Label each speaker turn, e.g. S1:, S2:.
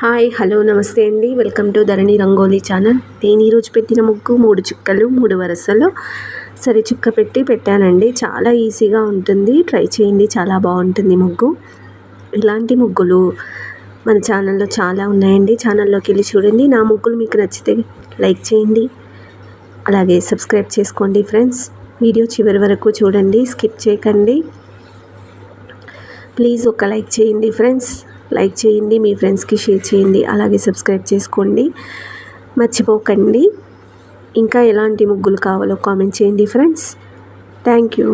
S1: Hi hello నమస్తే అండి. Welcome to Dharani rangoli channel. నేను ఈరోజు పెట్టిన ముగ్గు 3 చుక్కలు 3 వరుసలు సరి చుక్క పెట్టి పెట్టానండి. చాలా ఈజీగా ఉంటుంది, ట్రై చేయండి, చాలా బాగుంటుంది ముగ్గు. ఇలాంటి ముగ్గులు మన ఛానల్లో చాలా ఉన్నాయండి. ఛానల్లోకి వెళ్ళి చూడండి. నా ముగ్గులు మీకు నచ్చితే లైక్ చేయండి, అలాగే సబ్స్క్రైబ్ చేసుకోండి ఫ్రెండ్స్. వీడియో చివరి వరకు చూడండి, స్కిప్ చేయకండి. ప్లీజ్ ఒక లైక్ చేయండి ఫ్రెండ్స్. లైక్ చేయండి, మీ ఫ్రెండ్స్కి షేర్ చేయండి, అలాగే సబ్స్క్రైబ్ చేసుకోండి మర్చిపోకండి. ఇంకా ఎలాంటి ముగ్గులు కావాలో కామెంట్ చేయండి ఫ్రెండ్స్. Thank you.